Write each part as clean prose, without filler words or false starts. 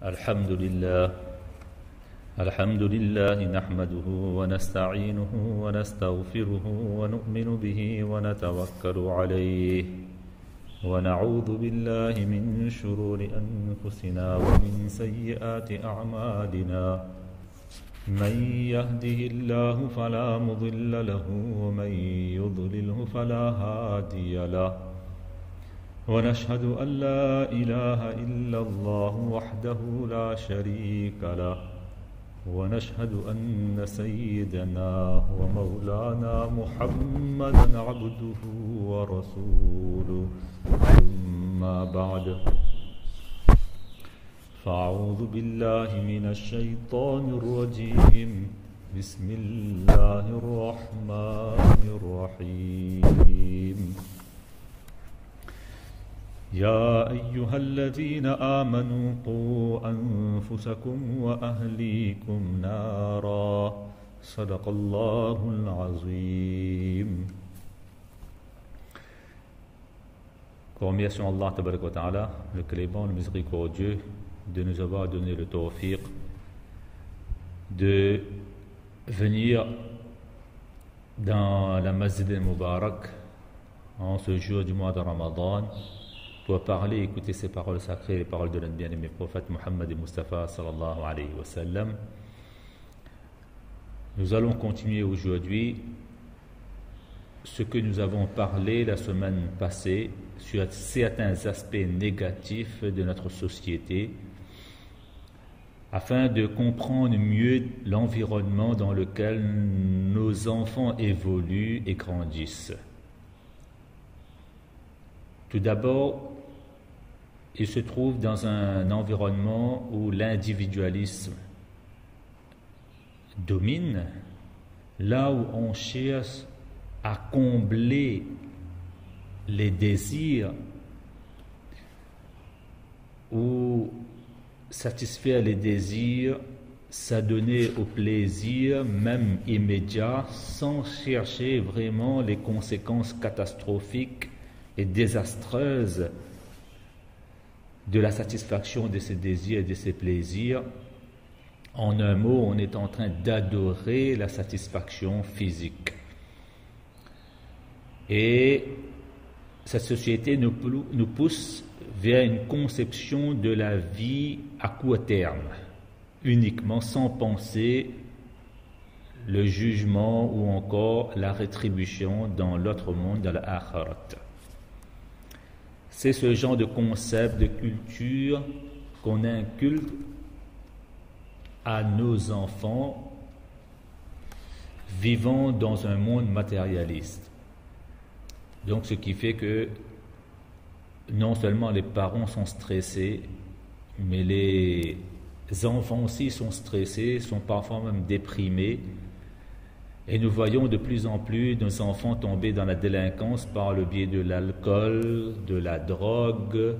الحمد لله الحمد لله نحمده ونستعينه ونستغفره ونؤمن به ونتوكل عليه ونعوذ بالله من شرور أنفسنا ومن سيئات أعمالنا من يهده الله فلا مضل له ومن يضلله فلا هادي له ونشهد أن لا إله إلا الله وحده لا شريك له ونشهد أن سيدنا ومولانا محمدا عبده ورسوله أما بعد فأعوذ بالله من الشيطان الرجيم بسم الله الرحمن الرحيم يا أيها الذين آمنوا قوا أنفسكم وأهليكم نارا صدق الله العظيم. Remercions Allah tabaraka wa ta'ala, le clément, le miséricordieux, de nous avoir donné le tawfiq de venir dans la Masjid al-Mubarak en ce jour du mois de Ramadan pour parler et écouter ces paroles sacrées, les paroles de notre bien-aimé prophète Muhammad Mustafa sallallahu alayhi wa sallam. Nous allons continuer aujourd'hui ce que nous avons parlé la semaine passée sur certains aspects négatifs de notre société afin de comprendre mieux l'environnement dans lequel nos enfants évoluent et grandissent. Tout d'abord, il se trouve dans un environnement où l'individualisme domine, là où on cherche à combler les désirs ou satisfaire les désirs, s'adonner au plaisir, même immédiat, sans chercher vraiment les conséquences catastrophiques et désastreuses de la satisfaction de ses désirs et de ses plaisirs. En un mot, on est en train d'adorer la satisfaction physique. Et cette société nous pousse vers une conception de la vie à court terme, uniquement sans penser le jugement ou encore la rétribution dans l'autre monde, dans l'akhirat. C'est ce genre de concept, de culture qu'on inculque à nos enfants vivant dans un monde matérialiste. Donc ce qui fait que non seulement les parents sont stressés, mais les enfants aussi sont stressés, sont parfois même déprimés. Et nous voyons de plus en plus nos enfants tomber dans la délinquance par le biais de l'alcool, de la drogue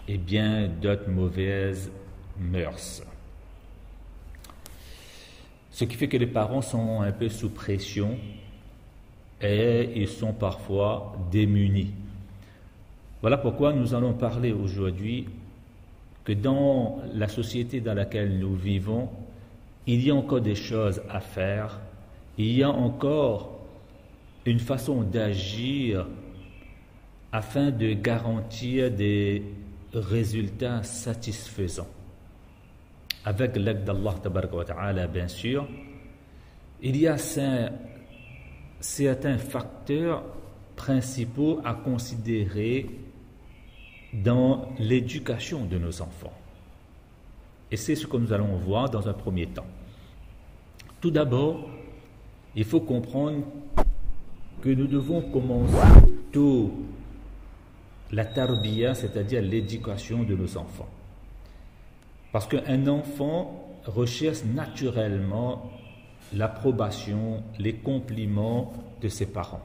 et bien d'autres mauvaises mœurs. Ce qui fait que les parents sont un peu sous pression et ils sont parfois démunis. Voilà pourquoi nous allons parler aujourd'hui que dans la société dans laquelle nous vivons, il y a encore des choses à faire. Il y a encore une façon d'agir afin de garantir des résultats satisfaisants. Avec l'aide d'Allah tabaraka wa ta'ala, bien sûr, il y a certains facteurs principaux à considérer dans l'éducation de nos enfants. Et c'est ce que nous allons voir dans un premier temps. Tout d'abord, il faut comprendre que nous devons commencer tôt la tarbiya, c'est-à-dire l'éducation de nos enfants. Parce qu'un enfant recherche naturellement l'approbation, les compliments de ses parents,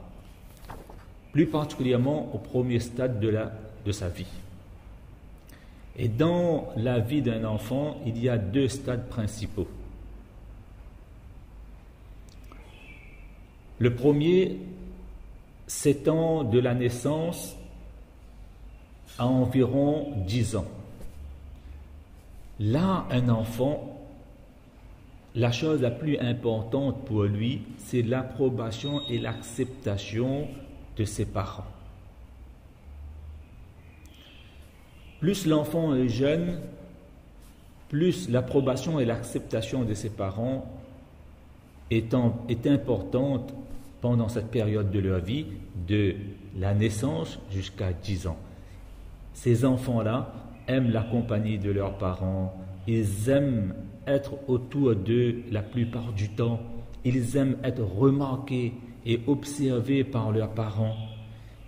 plus particulièrement au premier stade de sa vie. Et dans la vie d'un enfant, il y a deux stades principaux. Le premier s'étend de la naissance à environ 10 ans. Là, un enfant, la chose la plus importante pour lui, c'est l'approbation et l'acceptation de ses parents. Plus l'enfant est jeune, plus l'approbation et l'acceptation de ses parents est importante pendant cette période de leur vie, de la naissance jusqu'à 10 ans. Ces enfants-là aiment la compagnie de leurs parents, ils aiment être autour d'eux la plupart du temps, ils aiment être remarqués et observés par leurs parents.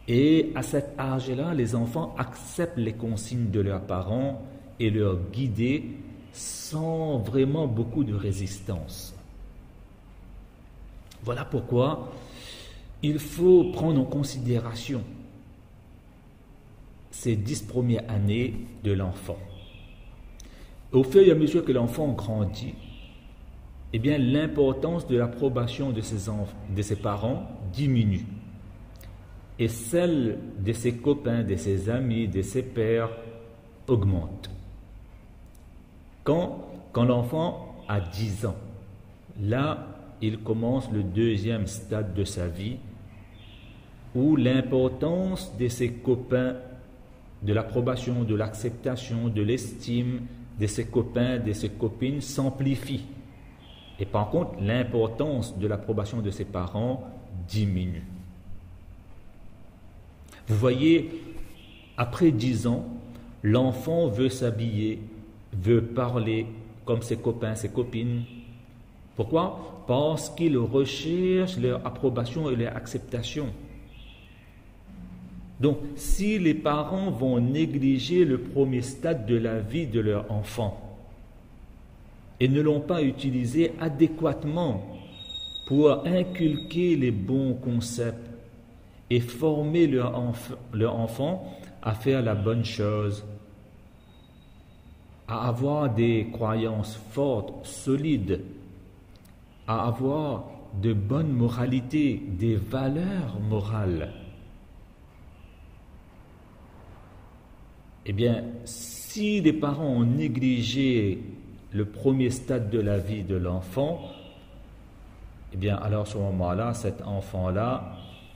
Et à cet âge-là, les enfants acceptent les consignes de leurs parents et leur guider sans vraiment beaucoup de résistance. Voilà pourquoi il faut prendre en considération ces 10 premières années de l'enfant. Au fur et à mesure que l'enfant grandit, eh bien, l'importance de l'approbation de ses parents diminue. Et celle de ses copains, de ses amis, de ses pairs augmente. Quand l'enfant a 10 ans, là, il commence le deuxième stade de sa vie où l'importance de ses copains, de l'approbation, de l'acceptation, de l'estime de ses copains, de ses copines s'amplifie. Et par contre, l'importance de l'approbation de ses parents diminue. Vous voyez, après 10 ans, l'enfant veut s'habiller, veut parler comme ses copains, ses copines. Pourquoi? Parce qu'il recherche leur approbation et leur acceptation. Donc, si les parents vont négliger le premier stade de la vie de leur enfant et ne l'ont pas utilisé adéquatement pour inculquer les bons concepts et former leur enfant à faire la bonne chose, à avoir des croyances fortes, solides, à avoir de bonnes moralités, des valeurs morales, eh bien, si les parents ont négligé le premier stade de la vie de l'enfant, eh bien, alors à ce moment-là, cet enfant-là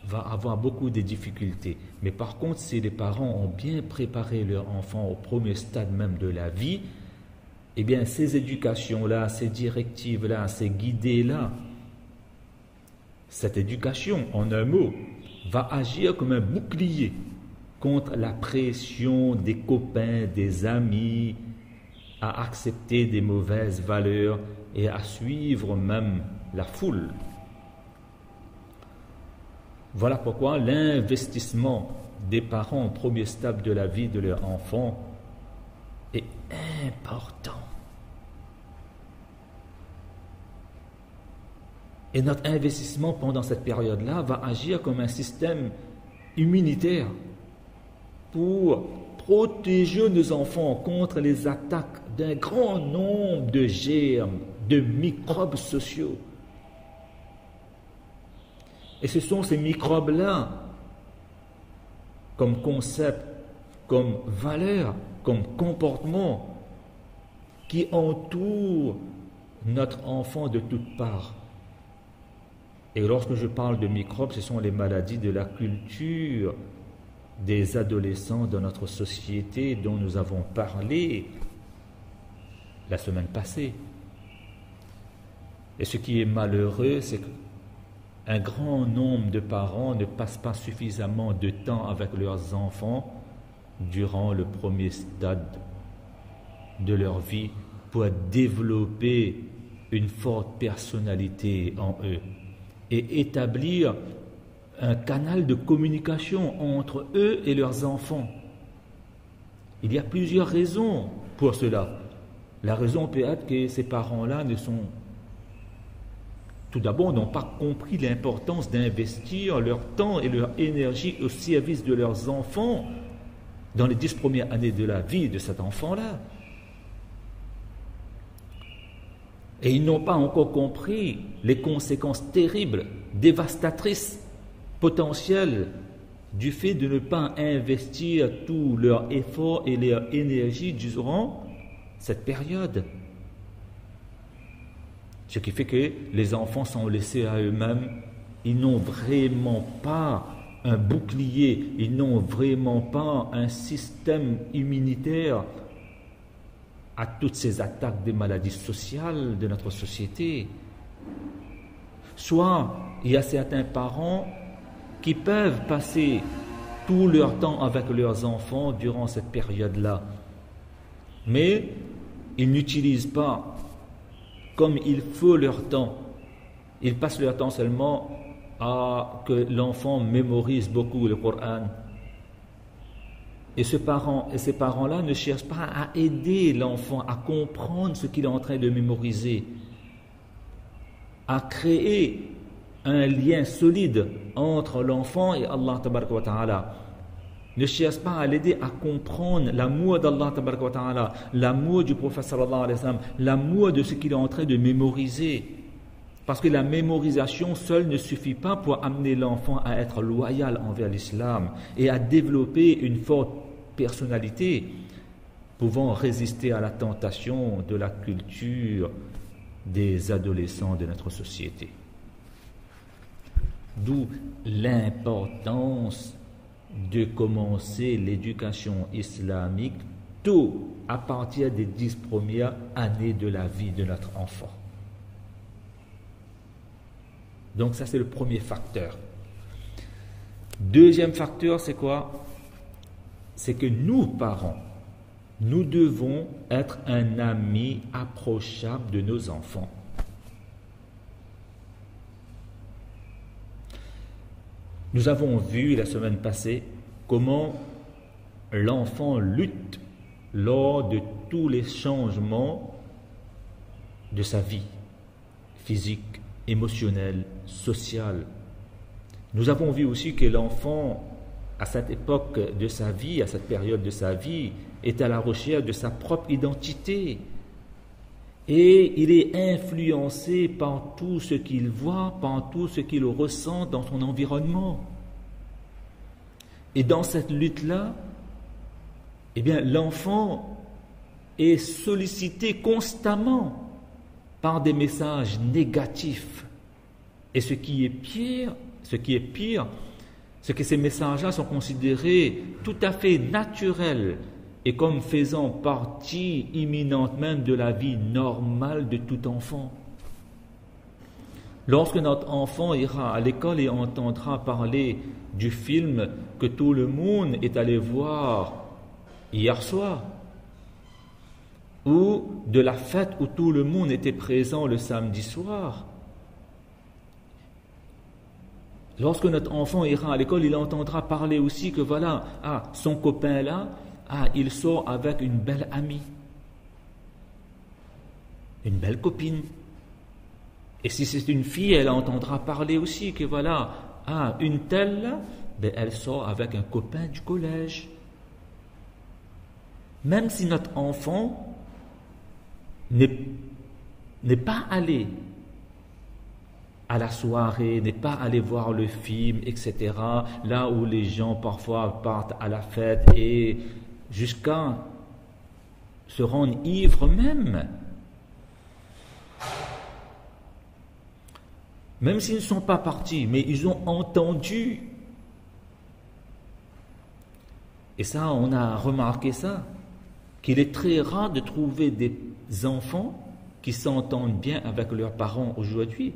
va avoir beaucoup de difficultés. Mais par contre, si les parents ont bien préparé leur enfant au premier stade même de la vie, eh bien, ces éducations-là, ces directives-là, ces guidées-là, cette éducation, en un mot, va agir comme un bouclier contre la pression des copains, des amis, à accepter des mauvaises valeurs et à suivre même la foule. Voilà pourquoi l'investissement des parents au premier stade de la vie de leur enfant est important. Et notre investissement pendant cette période-là va agir comme un système immunitaire pour protéger nos enfants contre les attaques d'un grand nombre de germes, de microbes sociaux. Et ce sont ces microbes-là, comme concept, comme valeur, comme comportement, qui entourent notre enfant de toutes parts. Et lorsque je parle de microbes, ce sont les maladies de la culture des adolescents dans notre société dont nous avons parlé la semaine passée. Et ce qui est malheureux, c'est qu'un grand nombre de parents ne passent pas suffisamment de temps avec leurs enfants durant le premier stade de leur vie pour développer une forte personnalité en eux et établir un canal de communication entre eux et leurs enfants. Il y a plusieurs raisons pour cela. La raison peut être que ces parents-là tout d'abord, n'ont pas compris l'importance d'investir leur temps et leur énergie au service de leurs enfants dans les 10 premières années de la vie de cet enfant-là. Et ils n'ont pas encore compris les conséquences terribles, dévastatrices, potentielles du fait de ne pas investir tout leur effort et leur énergie durant cette période. Ce qui fait que les enfants sont laissés à eux-mêmes, ils n'ont vraiment pas un bouclier, ils n'ont vraiment pas un système immunitaire à toutes ces attaques des maladies sociales de notre société. Soit il y a certains parents qui peuvent passer tout leur temps avec leurs enfants durant cette période-là, mais ils n'utilisent pas comme il faut leur temps. Ils passent leur temps seulement à que l'enfant mémorise beaucoup le Coran. Et ces parents-là ne cherchent pas à aider l'enfant à comprendre ce qu'il est en train de mémoriser, à créer un lien solide entre l'enfant et Allah tabaraka wa ta'ala. Ne cherche pas à l'aider à comprendre l'amour d'Allah tabaraka wa ta'ala, l'amour du prophète sallallahu alayhi wa sallam, l'amour de ce qu'il est en train de mémoriser. Parce que la mémorisation seule ne suffit pas pour amener l'enfant à être loyal envers l'islam et à développer une forte personnalité pouvant résister à la tentation de la culture des adolescents de notre société. D'où l'importance de commencer l'éducation islamique tôt, à partir des 10 premières années de la vie de notre enfant. Donc ça, c'est le premier facteur. Deuxième facteur, c'est quoi? C'est que nous, parents, nous devons être un ami approchable de nos enfants. Nous avons vu la semaine passée comment l'enfant lutte lors de tous les changements de sa vie physique, émotionnelle, sociale. Nous avons vu aussi que l'enfant, à cette époque de sa vie, à cette période de sa vie, est à la recherche de sa propre identité. Et il est influencé par tout ce qu'il voit, par tout ce qu'il ressent dans son environnement. Et dans cette lutte-là, eh bien, l'enfant est sollicité constamment par des messages négatifs. Et ce qui est pire, c'est que ces messages-là sont considérés tout à fait naturels et comme faisant partie imminente même de la vie normale de tout enfant. Lorsque notre enfant ira à l'école et entendra parler du film que tout le monde est allé voir hier soir, ou de la fête où tout le monde était présent le samedi soir, lorsque notre enfant ira à l'école, il entendra parler aussi que voilà, son copain là, il sort avec une belle amie, une belle copine. Et si c'est une fille, elle entendra parler aussi que voilà, une telle là, elle sort avec un copain du collège. Même si notre enfant n'est pas allé à la soirée, n'est pas allé voir le film, etc., là où les gens parfois partent à la fête et jusqu'à se rendre ivres même s'ils ne sont pas partis, mais ils ont entendu. Et ça, on a remarqué ça, qu'il est très rare de trouver des enfants qui s'entendent bien avec leurs parents aujourd'hui.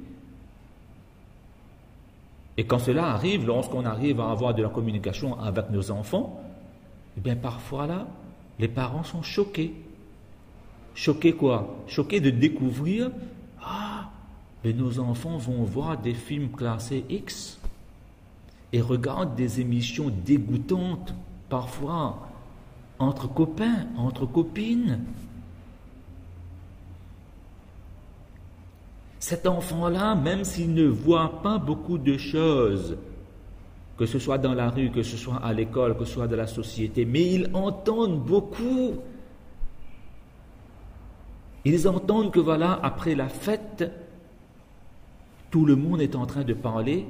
Et quand cela arrive, lorsqu'on arrive à avoir de la communication avec nos enfants, eh bien parfois là, les parents sont choqués. Choqués quoi? Choqués de découvrir, mais nos enfants vont voir des films classés X et regardent des émissions dégoûtantes, parfois entre copains, entre copines. Cet enfant-là, même s'il ne voit pas beaucoup de choses, que ce soit dans la rue, que ce soit à l'école, que ce soit dans la société, mais ils entendent beaucoup. Ils entendent que voilà, après la fête, tout le monde est en train de parler.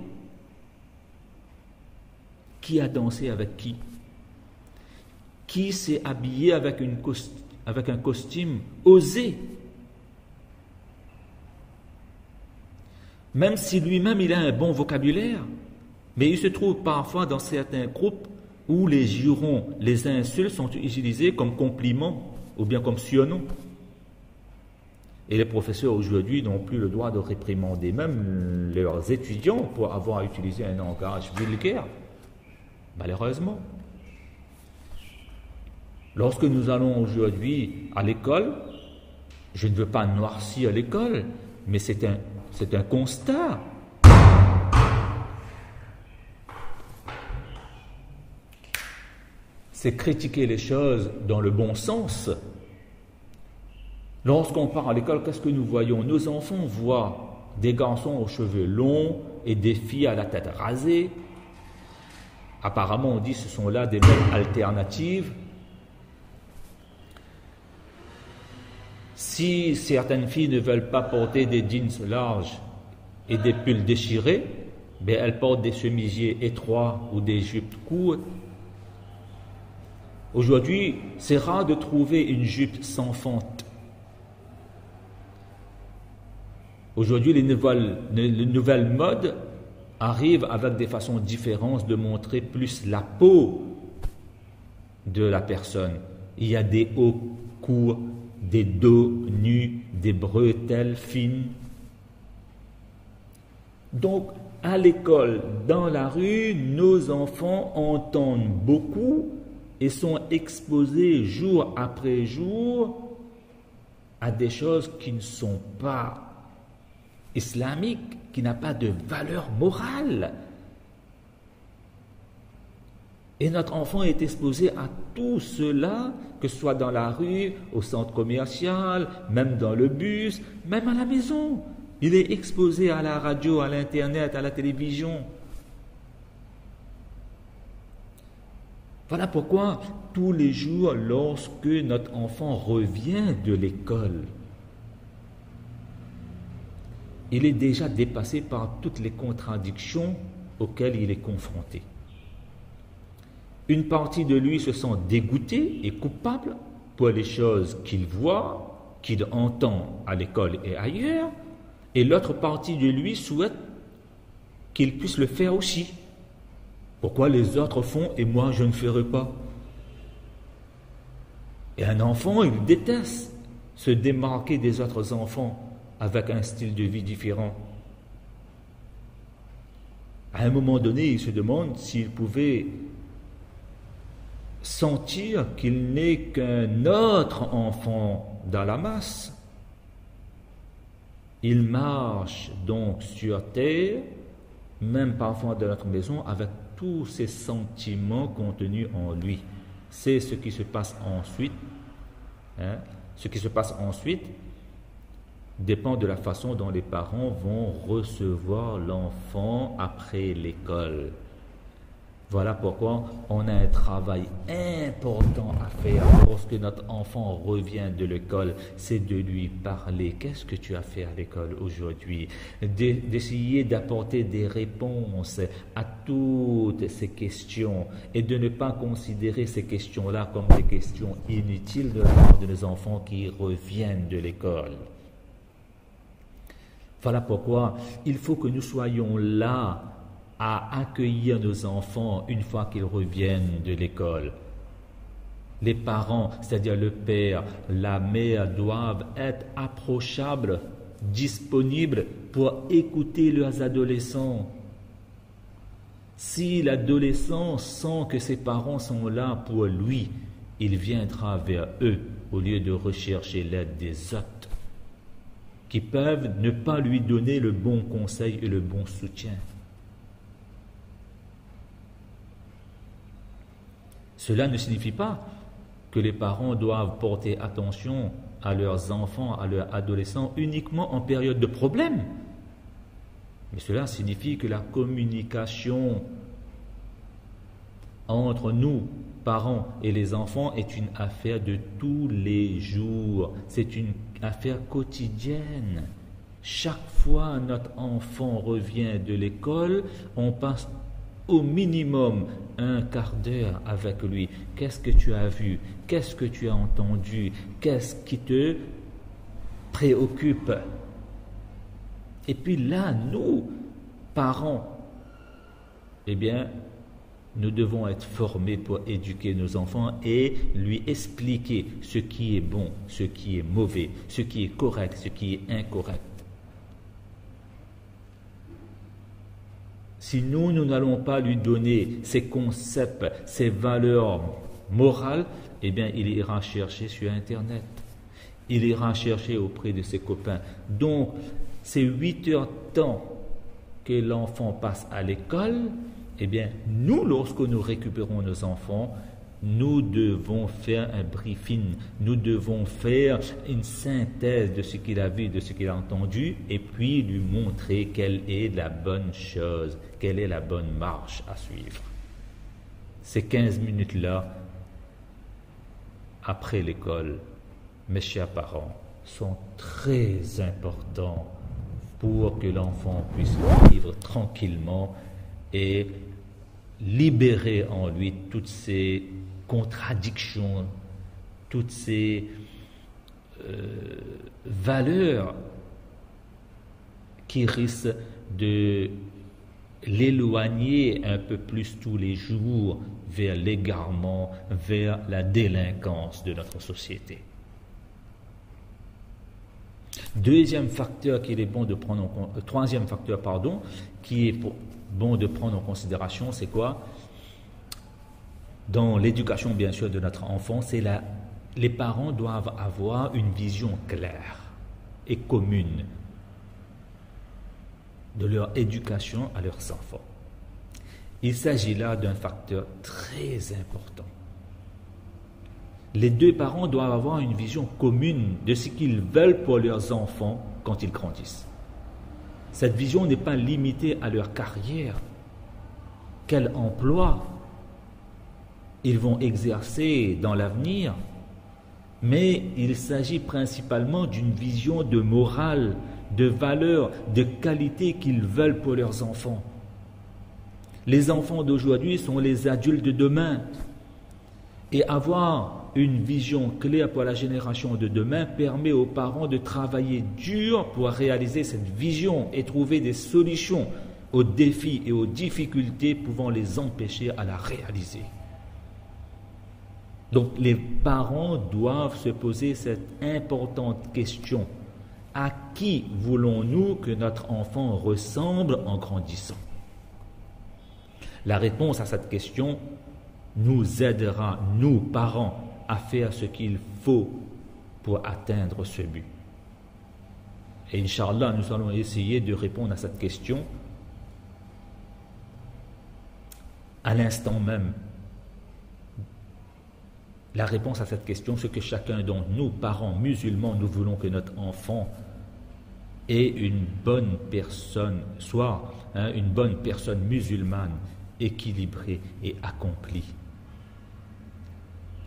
Qui a dansé avec qui? Qui s'est habillé avec avec un costume osé. Même si lui-même il a un bon vocabulaire, mais il se trouve parfois dans certains groupes où les jurons, les insultes sont utilisés comme compliments ou bien comme surnoms. Et les professeurs aujourd'hui n'ont plus le droit de réprimander même leurs étudiants pour avoir utilisé un langage vulgaire, malheureusement. Lorsque nous allons aujourd'hui à l'école, je ne veux pas noircir l'école, mais c'est un constat. C'est critiquer les choses dans le bon sens. Lorsqu'on part à l'école, qu'est-ce que nous voyons? Nos enfants voient des garçons aux cheveux longs et des filles à la tête rasée. Apparemment, on dit que ce sont là des modes alternatives. Si certaines filles ne veulent pas porter des jeans larges et des pulls déchirés, ben elles portent des chemisiers étroits ou des jupes courtes. Aujourd'hui, c'est rare de trouver une jupe sans fente. Aujourd'hui, les nouvelles modes arrivent avec des façons différentes de montrer plus la peau de la personne. Il y a des hauts courts, des dos nus, des bretelles fines. Donc, à l'école, dans la rue, nos enfants entendent beaucoup et sont exposés jour après jour à des choses qui ne sont pas islamiques, qui n'ont pas de valeur morale. Et notre enfant est exposé à tout cela, que ce soit dans la rue, au centre commercial, même dans le bus, même à la maison. Il est exposé à la radio, à l'internet, à la télévision. Voilà pourquoi tous les jours, lorsque notre enfant revient de l'école, il est déjà dépassé par toutes les contradictions auxquelles il est confronté. Une partie de lui se sent dégoûtée et coupable pour les choses qu'il voit, qu'il entend à l'école et ailleurs, et l'autre partie de lui souhaite qu'il puisse le faire aussi. Pourquoi les autres font et moi je ne ferai pas? Et un enfant, il déteste se démarquer des autres enfants avec un style de vie différent. À un moment donné, il se demande s'il pouvait sentir qu'il n'est qu'un autre enfant dans la masse. Il marche donc sur terre, même parfois dans notre maison, avec tous ces sentiments contenus en lui. C'est ce qui se passe ensuite. Ce qui se passe ensuite dépend de la façon dont les parents vont recevoir l'enfant après l'école. Voilà pourquoi on a un travail important à faire lorsque notre enfant revient de l'école, c'est de lui parler. Qu'est-ce que tu as fait à l'école aujourd'hui? D'essayer d'apporter des réponses à toutes ces questions et de ne pas considérer ces questions-là comme des questions inutiles de la part de nos enfants qui reviennent de l'école. Voilà pourquoi il faut que nous soyons là à accueillir nos enfants une fois qu'ils reviennent de l'école. Les parents, c'est-à-dire le père, la mère, doivent être approchables, disponibles pour écouter leurs adolescents. Si l'adolescent sent que ses parents sont là pour lui, il viendra vers eux au lieu de rechercher l'aide des autres, qui peuvent ne pas lui donner le bon conseil et le bon soutien. Cela ne signifie pas que les parents doivent porter attention à leurs enfants, à leurs adolescents uniquement en période de problème. Mais cela signifie que la communication entre nous, parents et les enfants, est une affaire de tous les jours. C'est une affaire quotidienne. Chaque fois notre enfant revient de l'école, on passe au minimum un quart d'heure avec lui. Qu'est-ce que tu as vu? Qu'est-ce que tu as entendu? Qu'est-ce qui te préoccupe? Et puis là, nous, parents, eh bien, nous devons être formés pour éduquer nos enfants et lui expliquer ce qui est bon, ce qui est mauvais, ce qui est correct, ce qui est incorrect. Si nous n'allons pas lui donner ces concepts, ces valeurs morales, eh bien, il ira chercher sur Internet. Il ira chercher auprès de ses copains. Donc, ces 8 heures de temps que l'enfant passe à l'école, eh bien, nous, lorsque nous récupérons nos enfants, nous devons faire un briefing, nous devons faire une synthèse de ce qu'il a vu, de ce qu'il a entendu, et puis lui montrer quelle est la bonne chose, quelle est la bonne marche à suivre. Ces 15 minutes-là, après l'école, mes chers parents, sont très importants pour que l'enfant puisse vivre tranquillement et libérer en lui toutes ces contradictions, toutes ces valeurs qui risquent de l'éloigner un peu plus tous les jours vers l'égarement, vers la délinquance de notre société. Troisième facteur qui est bon de prendre en considération, c'est quoi? Dans l'éducation, bien sûr, de notre enfant, les parents doivent avoir une vision claire et commune de leur éducation à leurs enfants. Il s'agit là d'un facteur très important. Les deux parents doivent avoir une vision commune de ce qu'ils veulent pour leurs enfants quand ils grandissent. Cette vision n'est pas limitée à leur carrière. Quel emploi ils vont exercer dans l'avenir, mais il s'agit principalement d'une vision de morale, de valeur, de qualité qu'ils veulent pour leurs enfants. Les enfants d'aujourd'hui sont les adultes de demain. Et avoir une vision claire pour la génération de demain permet aux parents de travailler dur pour réaliser cette vision et trouver des solutions aux défis et aux difficultés pouvant les empêcher à la réaliser. Donc les parents doivent se poser cette importante question. À qui voulons-nous que notre enfant ressemble en grandissant? La réponse à cette question nous aidera, nous, parents, à faire ce qu'il faut pour atteindre ce but. Et Inch'Allah, nous allons essayer de répondre à cette question à l'instant même. La réponse à cette question, c'est que chacun d'entre nous, parents musulmans, nous voulons que notre enfant ait une bonne personne, soit une bonne personne musulmane, équilibrée et accomplie,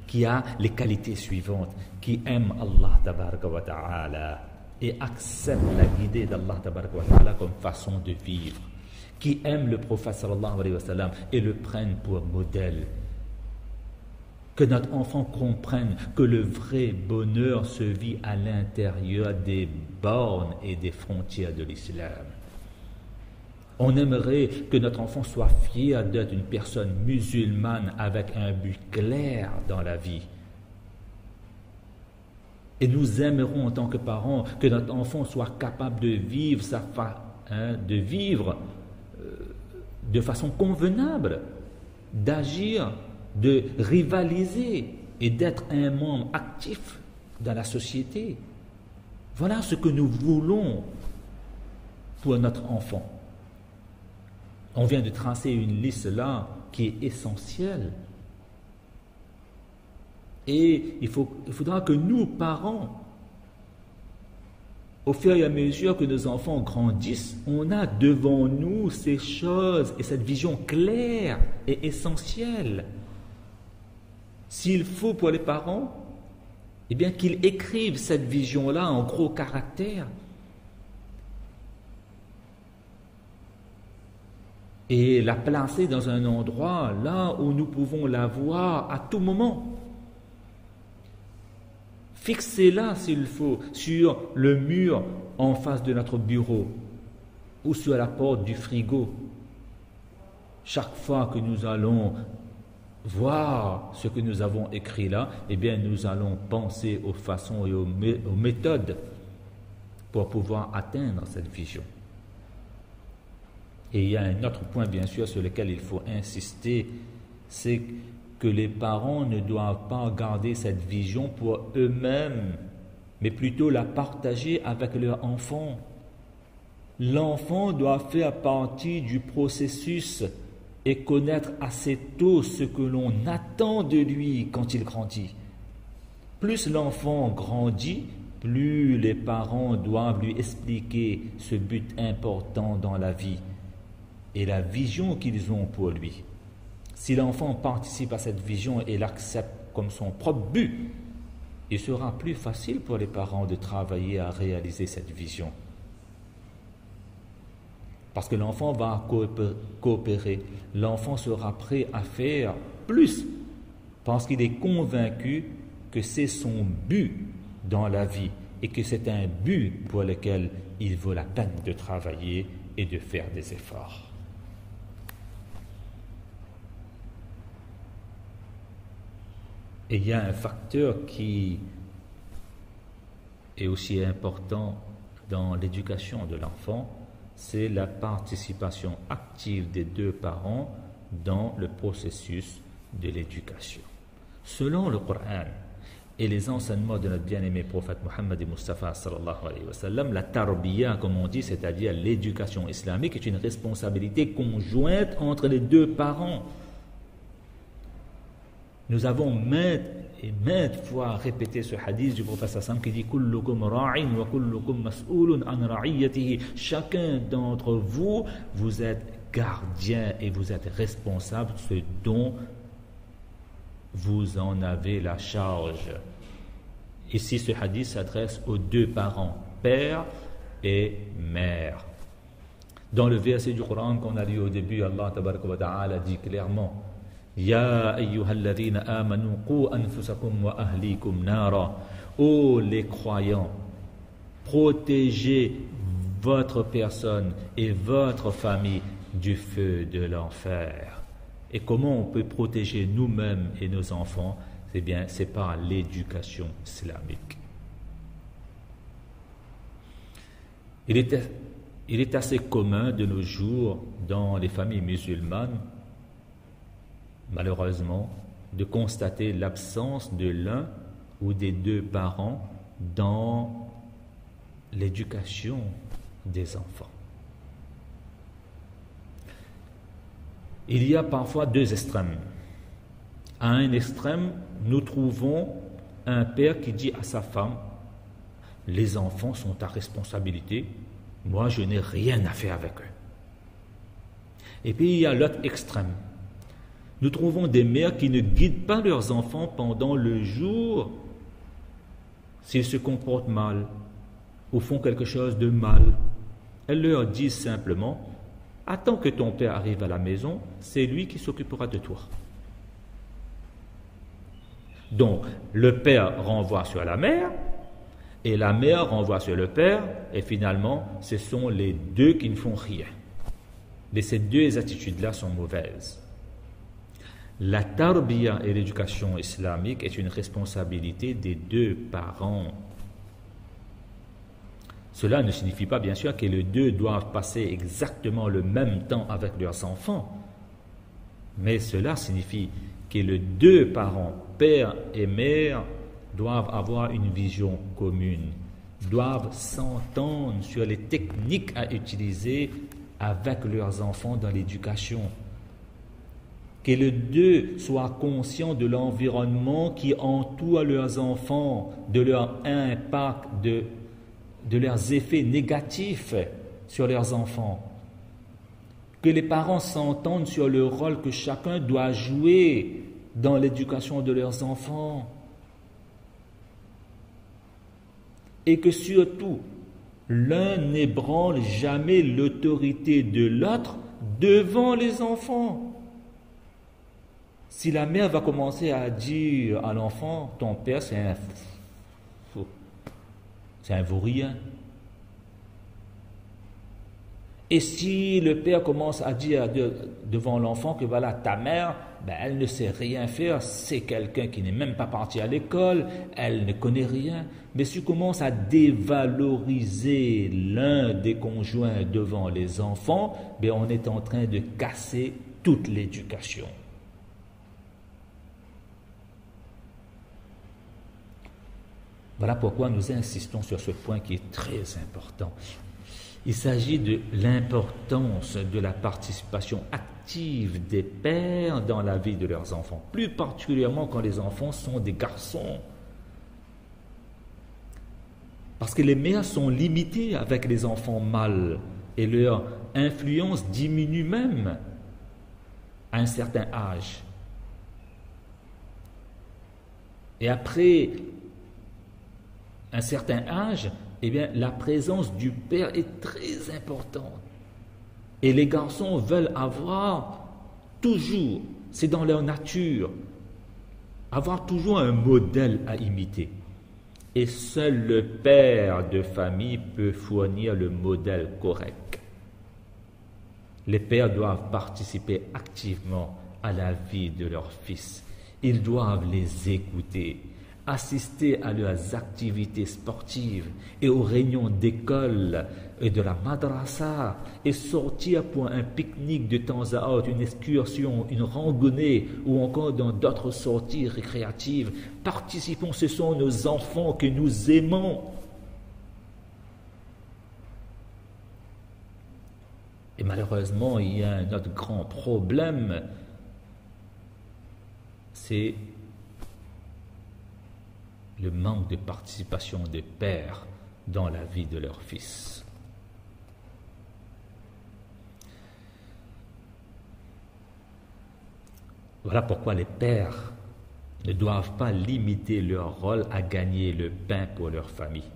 qui a les qualités suivantes, qui aime Allah tabaraka wa ta'ala et accepte la guidée d'Allah tabaraka wa ta'ala comme façon de vivre, qui aime le prophète sallallahu alayhi wa sallam et le prenne pour modèle. Que notre enfant comprenne que le vrai bonheur se vit à l'intérieur des bornes et des frontières de l'islam. On aimerait que notre enfant soit fier d'être une personne musulmane avec un but clair dans la vie. Et nous aimerons en tant que parents que notre enfant soit capable de vivre de façon convenable, d'agir, de rivaliser et d'être un membre actif dans la société. Voilà ce que nous voulons pour notre enfant. On vient de tracer une liste là qui est essentielle. Et il faudra que nous, parents, au fur et à mesure que nos enfants grandissent, on a devant nous ces choses et cette vision claire et essentielle. S'il faut pour les parents, eh bien qu'ils écrivent cette vision-là en gros caractères. et la placer dans un endroit là où nous pouvons la voir à tout moment. Fixez-la s'il faut sur le mur en face de notre bureau ou sur la porte du frigo. Chaque fois que nous allons voir ce que nous avons écrit là, eh bien nous allons penser aux façons et aux méthodes pour pouvoir atteindre cette vision. Et il y a un autre point bien sûr sur lequel il faut insister, c'est que les parents ne doivent pas garder cette vision pour eux-mêmes, mais plutôt la partager avec leur enfant. L'enfant doit faire partie du processus et connaître assez tôt ce que l'on attend de lui quand il grandit. Plus l'enfant grandit, plus les parents doivent lui expliquer ce but important dans la vie et la vision qu'ils ont pour lui. Si l'enfant participe à cette vision et l'accepte comme son propre but, il sera plus facile pour les parents de travailler à réaliser cette vision. Parce que l'enfant va coopérer, l'enfant sera prêt à faire plus parce qu'il est convaincu que c'est son but dans la vie et que c'est un but pour lequel il vaut la peine de travailler et de faire des efforts. Et il y a un facteur qui est aussi important dans l'éducation de l'enfant, c'est la participation active des deux parents dans le processus de l'éducation. Selon le Coran et les enseignements de notre bien-aimé prophète Mohammed Mustafa sallallahu alayhi wa sallam, la tarbiya, comme on dit, c'est-à-dire l'éducation islamique, est une responsabilité conjointe entre les deux parents. Nous avons maintes et maintes fois répété ce hadith du prophète sallam qui dit kullukum ra'in wa kullukum mas'ulun an ra'iyatihi. Chacun d'entre vous, vous êtes gardien et vous êtes responsable de ce dont vous en avez la charge. Ici, ce hadith s'adresse aux deux parents, père et mère. Dans le verset du Coran qu'on a lu au début, Allah tabaraka wa ta'ala dit clairement: Ya ayyuhalladhina amanu qu anfusakum wa ahlikum nara. Ô les croyants, protégez votre personne et votre famille du feu de l'enfer. Et comment on peut protéger nous-mêmes et nos enfants? Eh bien, c'est par l'éducation islamique. Il est assez commun de nos jours dans les familles musulmanes, malheureusement, de constater l'absence de l'un ou des deux parents dans l'éducation des enfants. Il y a parfois deux extrêmes. À un extrême, nous trouvons un père qui dit à sa femme: les enfants sont ta responsabilité, moi je n'ai rien à faire avec eux. Et puis il y a l'autre extrême. Nous trouvons des mères qui ne guident pas leurs enfants pendant le jour s'ils se comportent mal ou font quelque chose de mal. Elles leur disent simplement: attends que ton père arrive à la maison, c'est lui qui s'occupera de toi. Donc, le père renvoie sur la mère, et la mère renvoie sur le père, et finalement, ce sont les deux qui ne font rien. Mais ces deux attitudes-là sont mauvaises. La tarbiya et l'éducation islamique est une responsabilité des deux parents. Cela ne signifie pas, bien sûr, que les deux doivent passer exactement le même temps avec leurs enfants, mais cela signifie que les deux parents, père et mère, doivent avoir une vision commune, doivent s'entendre sur les techniques à utiliser avec leurs enfants dans l'éducation. Que les deux soient conscients de l'environnement qui entoure leurs enfants, de leur impact, de leurs effets négatifs sur leurs enfants. Que les parents s'entendent sur le rôle que chacun doit jouer dans l'éducation de leurs enfants. Et que surtout, l'un n'ébranle jamais l'autorité de l'autre devant les enfants. Si la mère va commencer à dire à l'enfant, ton père c'est un fou, c'est un vaurien. Et si le père commence à dire devant l'enfant que voilà, ta mère, elle ne sait rien faire, c'est quelqu'un qui n'est même pas parti à l'école, elle ne connaît rien. Mais si tu commences à dévaloriser l'un des conjoints devant les enfants, on est en train de casser toute l'éducation. Voilà pourquoi nous insistons sur ce point qui est très important. Il s'agit de l'importance de la participation active des pères dans la vie de leurs enfants, plus particulièrement quand les enfants sont des garçons. Parce que les mères sont limitées avec les enfants mâles et leur influence diminue même à un certain âge. Et après un certain âge, la présence du père est très importante. Et les garçons veulent avoir toujours, c'est dans leur nature, avoir toujours un modèle à imiter. Et seul le père de famille peut fournir le modèle correct. Les pères doivent participer activement à la vie de leurs fils. Ils doivent les écouter, assister à leurs activités sportives et aux réunions d'école et de la madrasa et sortir pour un pique-nique de temps à autre, une excursion, une randonnée ou encore dans d'autres sorties récréatives. Participons, ce sont nos enfants que nous aimons. Et malheureusement, il y a un autre grand problème, c'est le manque de participation des pères dans la vie de leurs fils. Voilà pourquoi les pères ne doivent pas limiter leur rôle à gagner le pain pour leur famille,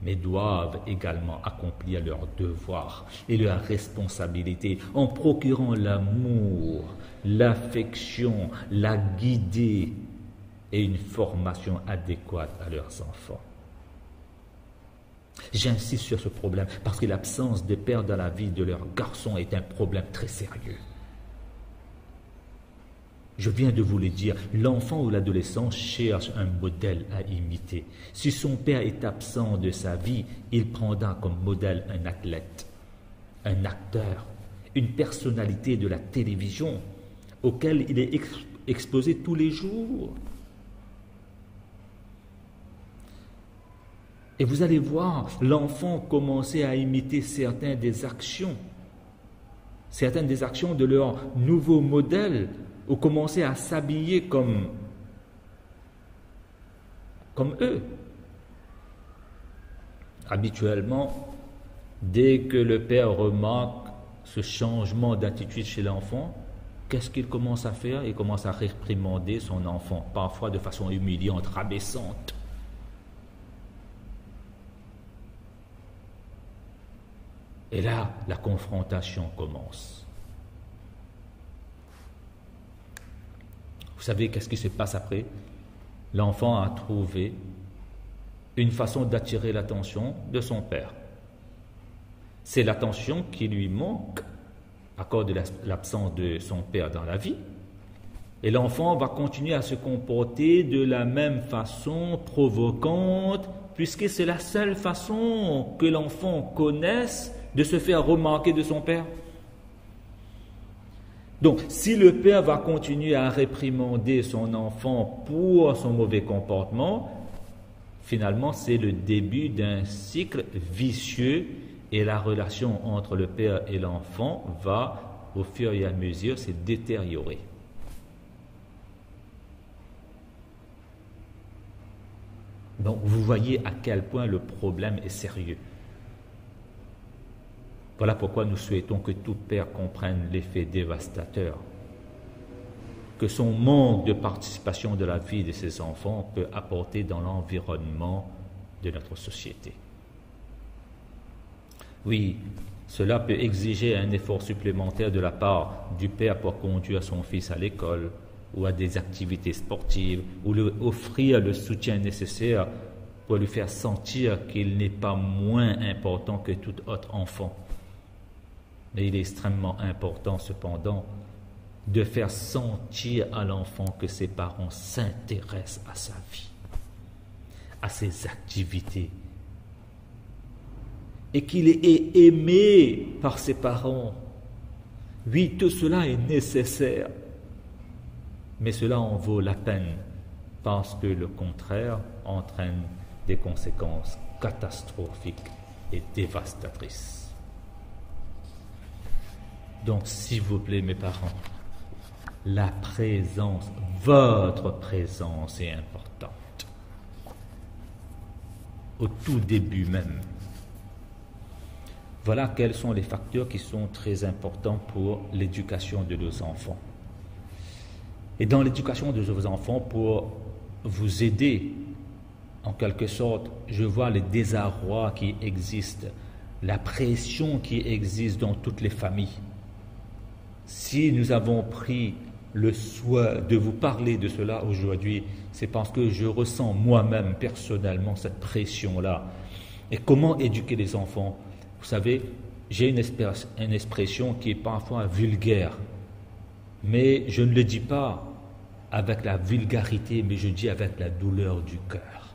mais doivent également accomplir leurs devoirs et leurs responsabilités en procurant l'amour, l'affection, la guider et une formation adéquate à leurs enfants. J'insiste sur ce problème parce que l'absence de père dans la vie de leurs garçons est un problème très sérieux. Je viens de vous le dire, l'enfant ou l'adolescent cherche un modèle à imiter. Si son père est absent de sa vie, il prendra comme modèle un athlète, un acteur, une personnalité de la télévision auquel il est exposé tous les jours. Et vous allez voir l'enfant commencer à imiter certaines des actions de leur nouveau modèle, ou commencer à s'habiller comme eux. Habituellement, dès que le père remarque ce changement d'attitude chez l'enfant, qu'est-ce qu'il commence à faire? Il commence à réprimander son enfant, parfois de façon humiliante, rabaissante. Et là, la confrontation commence. Vous savez qu'est-ce qui se passe après? L'enfant a trouvé une façon d'attirer l'attention de son père. C'est l'attention qui lui manque à cause de l'absence de son père dans la vie. Et l'enfant va continuer à se comporter de la même façon provocante, puisque c'est la seule façon que l'enfant connaisse de se faire remarquer de son père. Donc, si le père va continuer à réprimander son enfant pour son mauvais comportement, finalement, c'est le début d'un cycle vicieux et la relation entre le père et l'enfant va, au fur et à mesure, se détériorer. Donc, vous voyez à quel point le problème est sérieux. Voilà pourquoi nous souhaitons que tout père comprenne l'effet dévastateur que son manque de participation de la vie de ses enfants peut apporter dans l'environnement de notre société. Oui, Cela peut exiger un effort supplémentaire de la part du père pour conduire son fils à l'école ou à des activités sportives, ou lui offrir le soutien nécessaire pour lui faire sentir qu'il n'est pas moins important que tout autre enfant. Mais il est extrêmement important cependant de faire sentir à l'enfant que ses parents s'intéressent à sa vie, à ses activités, et qu'il est aimé par ses parents. Oui, tout cela est nécessaire, mais cela en vaut la peine, parce que le contraire entraîne des conséquences catastrophiques et dévastatrices. Donc, s'il vous plaît, mes parents, la présence, votre présence est importante. Au tout début même. Voilà quels sont les facteurs qui sont très importants pour l'éducation de nos enfants. Et dans l'éducation de vos enfants, pour vous aider, en quelque sorte, je vois le désarroi qui existe, la pression qui existe dans toutes les familles. Si nous avons pris le soin de vous parler de cela aujourd'hui, c'est parce que je ressens moi-même personnellement cette pression-là. Et comment éduquer les enfants? Vous savez, j'ai une expression qui est parfois vulgaire, mais je ne le dis pas avec la vulgarité, mais je dis avec la douleur du cœur.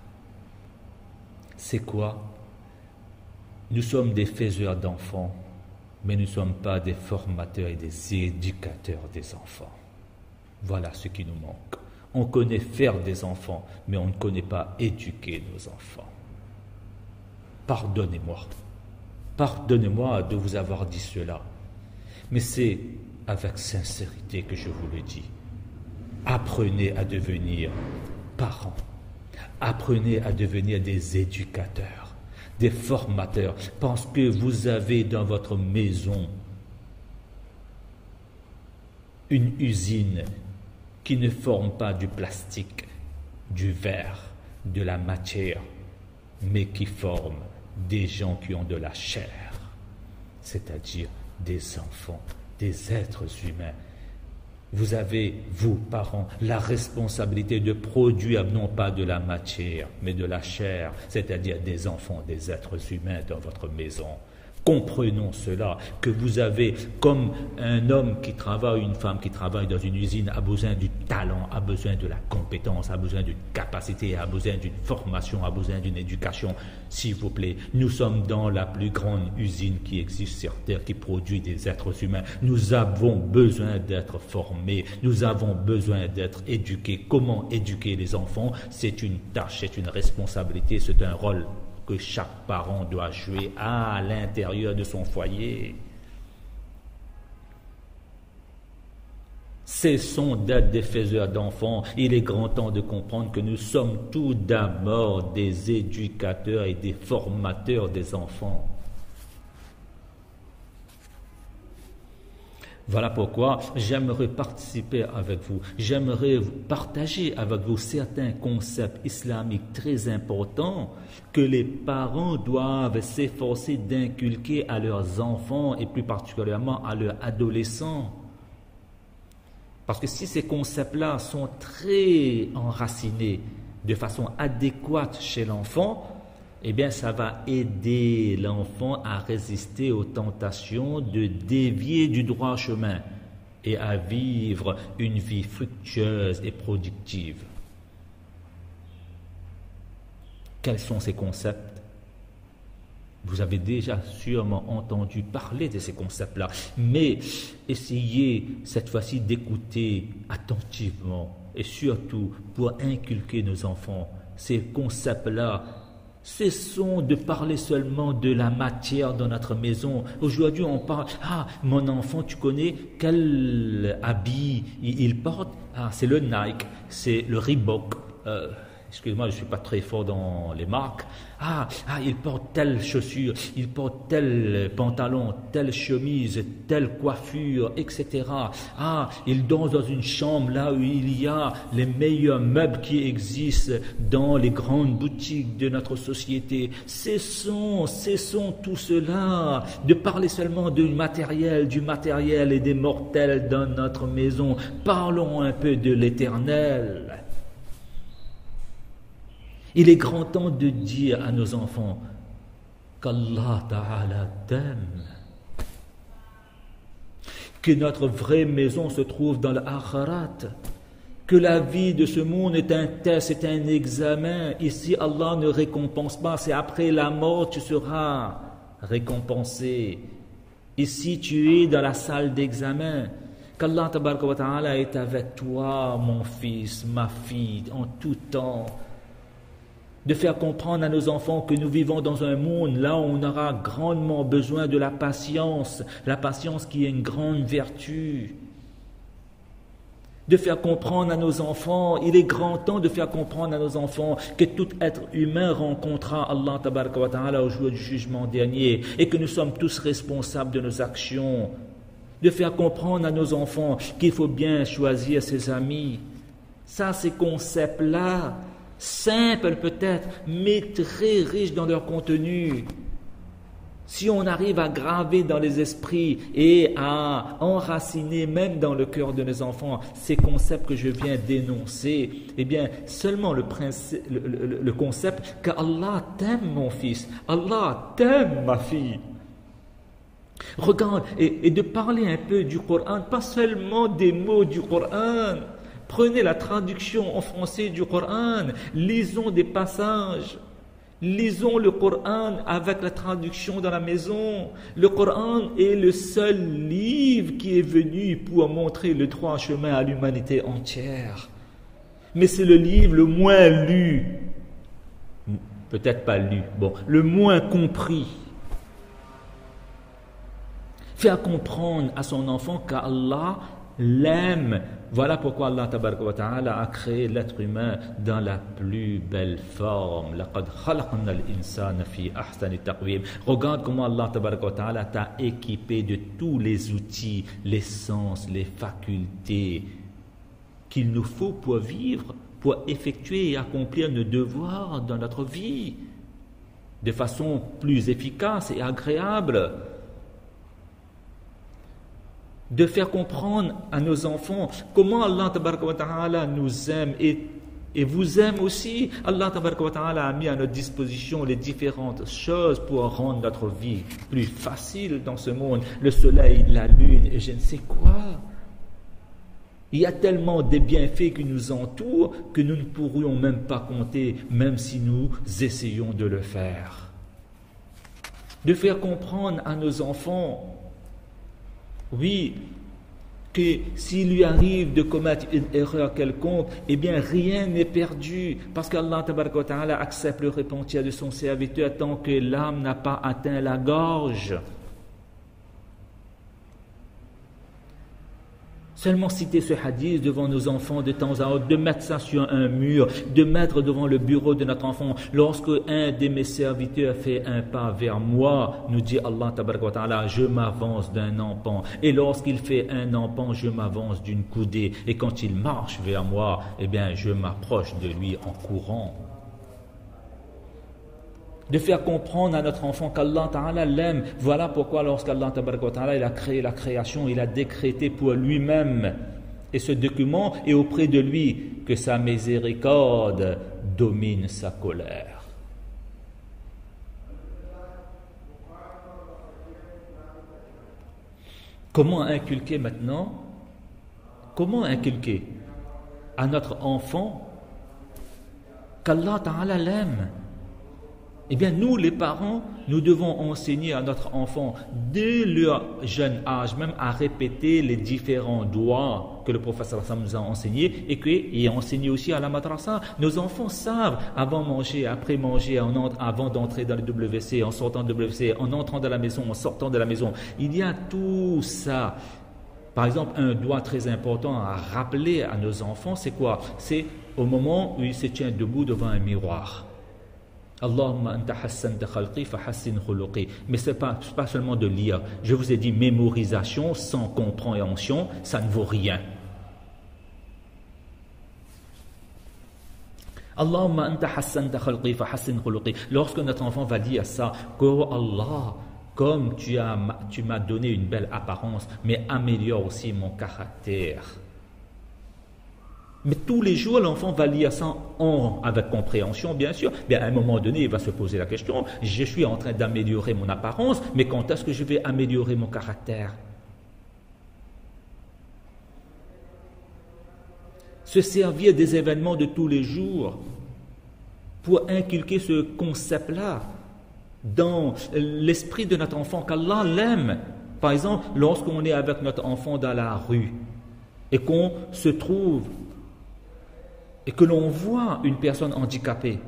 C'est quoi? Nous sommes des faiseurs d'enfants, mais nous ne sommes pas des formateurs et des éducateurs des enfants. Voilà ce qui nous manque. On connaît faire des enfants, mais on ne connaît pas éduquer nos enfants. Pardonnez-moi. Pardonnez-moi de vous avoir dit cela. Mais c'est avec sincérité que je vous le dis. Apprenez à devenir parents. Apprenez à devenir des éducateurs, des formateurs, parce que vous avez dans votre maison une usine qui ne forme pas du plastique, du verre, de la matière, mais qui forme des gens qui ont de la chair, c'est-à-dire des enfants, des êtres humains. Vous avez, vous, parents, la responsabilité de produire non pas de la matière, mais de la chair, c'est-à-dire des enfants, des êtres humains dans votre maison. Comprenons cela, que vous avez, comme un homme qui travaille, une femme qui travaille dans une usine, a besoin du talent, a besoin de la compétence, a besoin d'une capacité, a besoin d'une formation, a besoin d'une éducation. S'il vous plaît, nous sommes dans la plus grande usine qui existe sur Terre, qui produit des êtres humains. Nous avons besoin d'être formés, nous avons besoin d'être éduqués. Comment éduquer les enfants? C'est une tâche, c'est une responsabilité, c'est un rôle que chaque parent doit jouer à l'intérieur de son foyer. Cessons d'être des faiseurs d'enfants. Il est grand temps de comprendre que nous sommes tout d'abord des éducateurs et des formateurs des enfants. Voilà pourquoi j'aimerais participer avec vous, j'aimerais partager avec vous certains concepts islamiques très importants que les parents doivent s'efforcer d'inculquer à leurs enfants et plus particulièrement à leurs adolescents. Parce que si ces concepts-là sont très enracinés de façon adéquate chez l'enfant, eh bien, ça va aider l'enfant à résister aux tentations de dévier du droit chemin et à vivre une vie fructueuse et productive. Quels sont ces concepts? Vous avez déjà sûrement entendu parler de ces concepts-là, mais essayez cette fois-ci d'écouter attentivement et surtout pour inculquer nos enfants ces concepts-là. Cessons de parler seulement de la matière dans notre maison. Aujourd'hui, on parle, mon enfant, tu connais quel habit il porte? C'est le Nike, c'est le Reebok. excuse-moi, je ne suis pas très fort dans les marques. Il porte telle chaussure, il porte tel pantalon, telle chemise, telle coiffure, etc. Il danse dans une chambre là où il y a les meilleurs meubles qui existent dans les grandes boutiques de notre société. Cessons tout cela de parler seulement du matériel et des mortels dans notre maison. Parlons un peu de l'éternel. Il est grand temps de dire à nos enfants qu'Allah Ta'ala t'aime, que notre vraie maison se trouve dans l'akhirat, que la vie de ce monde est un test, c'est un examen. Ici, Allah ne récompense pas, c'est après la mort que tu seras récompensé. Ici, tu es dans la salle d'examen. Qu'Allah Ta'ala est avec toi, mon fils, ma fille, en tout temps. De faire comprendre à nos enfants que nous vivons dans un monde là où on aura grandement besoin de la patience qui est une grande vertu. De faire comprendre à nos enfants, il est grand temps de faire comprendre à nos enfants que tout être humain rencontrera Allah Tabaraka wa Ta'ala au jour du jugement dernier et que nous sommes tous responsables de nos actions. De faire comprendre à nos enfants qu'il faut bien choisir ses amis. Ça, ces concepts-là, simples peut-être, mais très riches dans leur contenu. Si on arrive à graver dans les esprits et à enraciner même dans le cœur de nos enfants ces concepts que je viens d'énoncer, eh bien, seulement le concept qu'Allah t'aime mon fils, Allah t'aime ma fille. Regarde, et de parler un peu du Coran, pas seulement des mots du Coran. Prenez la traduction en français du Coran, lisons des passages, lisons le Coran avec la traduction dans la maison. Le Coran est le seul livre qui est venu pour montrer le droit chemin à l'humanité entière. Mais c'est le livre le moins lu, peut-être pas lu, le moins compris. Faire comprendre à son enfant qu'Allah l'aime. Voilà pourquoi Allah Tabaraka wa Ta'ala a créé l'être humain dans la plus belle forme. Laqad khalaqna al-insana fi ahsani taqwim. Regarde comment Allah Tabaraka wa Ta'ala t'a équipé de tous les outils, les sens, les facultés qu'il nous faut pour vivre, pour effectuer et accomplir nos devoirs dans notre vie de façon plus efficace et agréable. De faire comprendre à nos enfants comment Allah Tabaraka wa Ta'ala nous aime et vous aime aussi. Allah Tabaraka wa Ta'ala a mis à notre disposition les différentes choses pour rendre notre vie plus facile dans ce monde. Le soleil, la lune et je ne sais quoi. Il y a tellement de bienfaits qui nous entourent que nous ne pourrions même pas compter, même si nous essayons de le faire. De faire comprendre à nos enfants, oui, que s'il lui arrive de commettre une erreur quelconque, eh bien rien n'est perdu, parce qu'Allah Tabaraka wa Ta'ala accepte le repentir de son serviteur tant que l'âme n'a pas atteint la gorge. Seulement citer ce hadith devant nos enfants de temps à autre, de mettre ça sur un mur, de mettre devant le bureau de notre enfant. Lorsque un de mes serviteurs fait un pas vers moi, nous dit Allah Tabaraka wa Ta'ala, je m'avance d'un empan. Et lorsqu'il fait un empan, je m'avance d'une coudée. Et quand il marche vers moi, eh bien, je m'approche de lui en courant. De faire comprendre à notre enfant qu'Allah Ta'ala l'aime. Voilà pourquoi lorsqu'Allah Ta'ala il a créé la création, il a décrété pour lui-même. Et ce document est auprès de lui que sa miséricorde domine sa colère. Comment inculquer maintenant? Comment inculquer à notre enfant qu'Allah Ta'ala l'aime? Eh bien, nous, les parents, nous devons enseigner à notre enfant, dès leur jeune âge, même à répéter les différents doigts que le prophète sallallahu alayhi wa sallam nous a enseignés et qui est enseigné aussi à la madrasa. Nos enfants savent, avant manger, après manger, avant d'entrer dans le WC, en sortant de WC, en entrant dans la maison, en sortant de la maison. Il y a tout ça. Par exemple, un doigt très important à rappeler à nos enfants, c'est quoi? C'est au moment où ils se tiennent debout devant un miroir. Allahumma anta hassanta khalqi fa hassin khuluqi. Mais ce n'est pas seulement de lire. Je vous ai dit, mémorisation sans compréhension, ça ne vaut rien. Allahumma anta hassanta khalqi fa hassin khuluqi. Lorsque notre enfant va dire ça, que oh Allah, comme tu m'as donné une belle apparence, mais améliore aussi mon caractère. Mais tous les jours, l'enfant va lire ça avec compréhension, bien sûr. Mais à un moment donné, il va se poser la question, je suis en train d'améliorer mon apparence, mais quand est-ce que je vais améliorer mon caractère? Se servir des événements de tous les jours pour inculquer ce concept-là dans l'esprit de notre enfant, qu'Allah l'aime. Par exemple, lorsqu'on est avec notre enfant dans la rue et qu'on se trouve et que l'on voit une personne handicapée,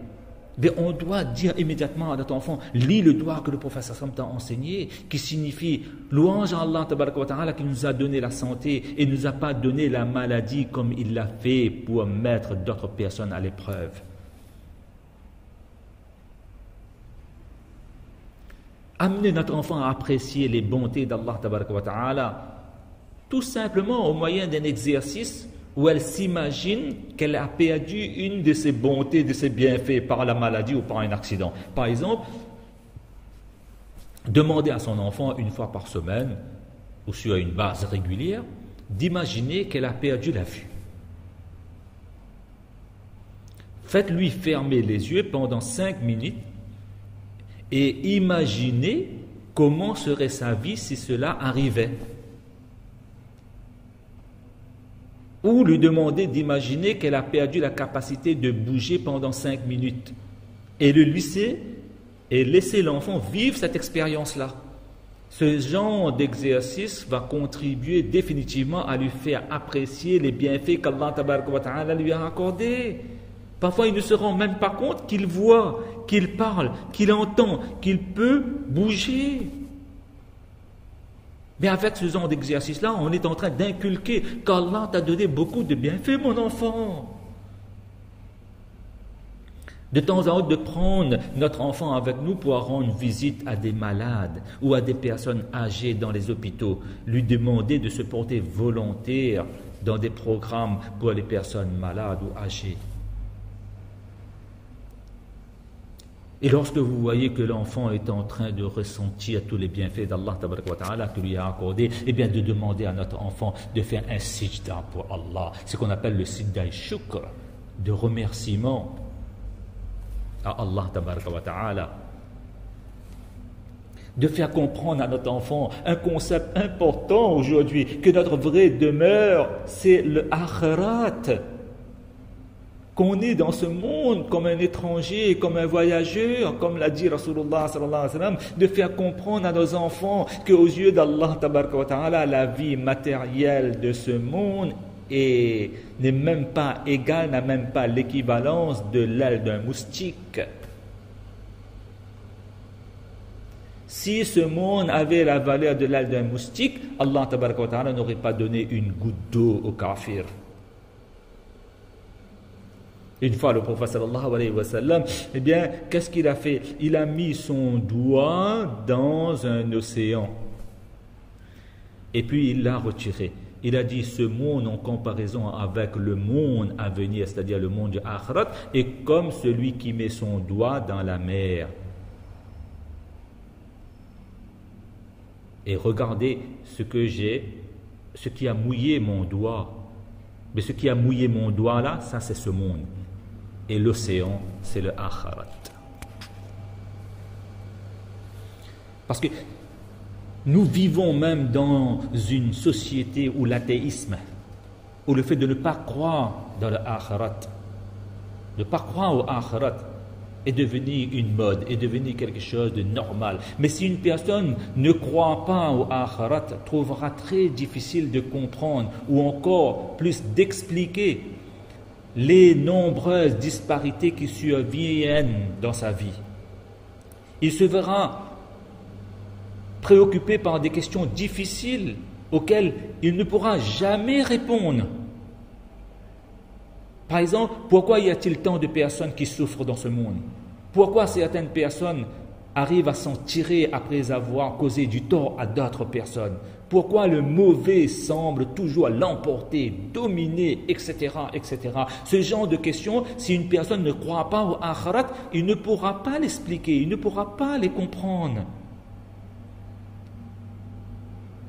mais on doit dire immédiatement à notre enfant, lis le doigt que le prophète sallam t'a enseigné, qui signifie louange à Allah tabaraka wa ta'ala qui nous a donné la santé et ne nous a pas donné la maladie comme il l'a fait pour mettre d'autres personnes à l'épreuve. Amener notre enfant à apprécier les bontés d'Allah tabaraka wa ta'ala, tout simplement au moyen d'un exercice où elle s'imagine qu'elle a perdu une de ses bontés, de ses bienfaits par la maladie ou par un accident. Par exemple, demander à son enfant une fois par semaine ou sur une base régulière d'imaginer qu'elle a perdu la vue. Faites-lui fermer les yeux pendant 5 minutes et imaginez comment serait sa vie si cela arrivait. Ou lui demander d'imaginer qu'elle a perdu la capacité de bouger pendant 5 minutes. Et laisser l'enfant vivre cette expérience-là. Ce genre d'exercice va contribuer définitivement à lui faire apprécier les bienfaits qu'Allah tabaraka wa ta'ala lui a accordés. Parfois, il ne se rend même pas compte qu'il voit, qu'il parle, qu'il entend, qu'il peut bouger. Mais avec ce genre d'exercice-là, on est en train d'inculquer qu'Allah t'a donné beaucoup de bienfaits, mon enfant. De temps à autre, de prendre notre enfant avec nous pour rendre visite à des malades ou à des personnes âgées dans les hôpitaux, lui demander de se porter volontaire dans des programmes pour les personnes malades ou âgées. Et lorsque vous voyez que l'enfant est en train de ressentir tous les bienfaits d'Allah tabaraka wa ta'ala que lui a accordé, eh bien de demander à notre enfant de faire un sijda pour Allah, ce qu'on appelle le sijda shukr, de remerciement à Allah tabaraka wa ta'ala. De faire comprendre à notre enfant un concept important aujourd'hui, que notre vraie demeure, c'est le akhirat. Qu'on est dans ce monde comme un étranger, comme un voyageur, comme l'a dit Rasulullah sallallahu alayhi wa sallam, de faire comprendre à nos enfants qu'aux yeux d'Allah tabaraka wa ta'ala, la vie matérielle de ce monde n'est même pas égale, n'a même pas l'équivalence de l'aile d'un moustique. Si ce monde avait la valeur de l'aile d'un moustique, Allah tabaraka wa ta'ala n'aurait pas donné une goutte d'eau aux kafirs. Une fois, le prophète sallallahu alayhi wa sallam, eh bien, qu'est-ce qu'il a fait? Il a mis son doigt dans un océan. Et puis, il l'a retiré. Il a dit, ce monde en comparaison avec le monde à venir, c'est-à-dire le monde du akhirat, est comme celui qui met son doigt dans la mer. Et regardez ce qui a mouillé mon doigt. Mais ce qui a mouillé mon doigt là, ça c'est ce monde. Et l'océan, c'est le akhirat. Parce que nous vivons même dans une société où l'athéisme, où le fait de ne pas croire dans le akhirat, de ne pas croire au akhirat, est devenu une mode, est devenu quelque chose de normal. Mais si une personne ne croit pas au akhirat, trouvera très difficile de comprendre ou encore plus d'expliquer les nombreuses disparités qui surviennent dans sa vie. Il se verra préoccupé par des questions difficiles auxquelles il ne pourra jamais répondre. Par exemple, pourquoi y a-t-il tant de personnes qui souffrent dans ce monde? Pourquoi certaines personnes arrivent à s'en tirer après avoir causé du tort à d'autres personnes? Pourquoi le mauvais semble toujours l'emporter, dominer, etc., etc. Ce genre de questions, si une personne ne croit pas au akhirat, il ne pourra pas l'expliquer, il ne pourra pas les comprendre.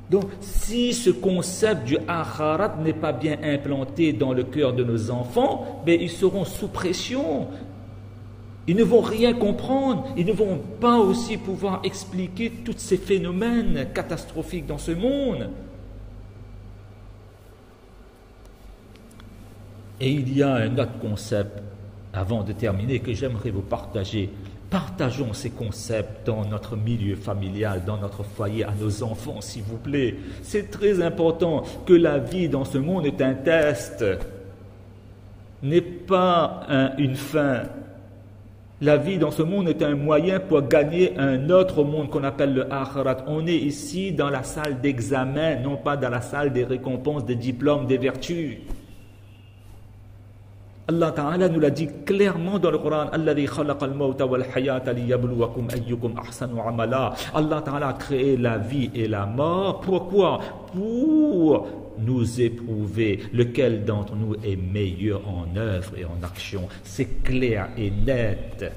Donc, si ce concept du akhirat n'est pas bien implanté dans le cœur de nos enfants, ben, ils seront sous pression. Ils ne vont rien comprendre. Ils ne vont pas aussi pouvoir expliquer tous ces phénomènes catastrophiques dans ce monde. Et il y a un autre concept, avant de terminer, que j'aimerais vous partager. Partageons ces concepts dans notre milieu familial, dans notre foyer, à nos enfants, s'il vous plaît. C'est très important que la vie dans ce monde est un test, n'est pas une fin. La vie dans ce monde est un moyen pour gagner un autre monde qu'on appelle le akhirat. On est ici dans la salle d'examen, non pas dans la salle des récompenses, des diplômes, des vertus. Allah Ta'ala nous l'a dit clairement dans le Coran. Allah Ta'ala a créé la vie et la mort. Pourquoi? Pour nous éprouver lequel d'entre nous est meilleur en œuvre et en action. C'est clair et net.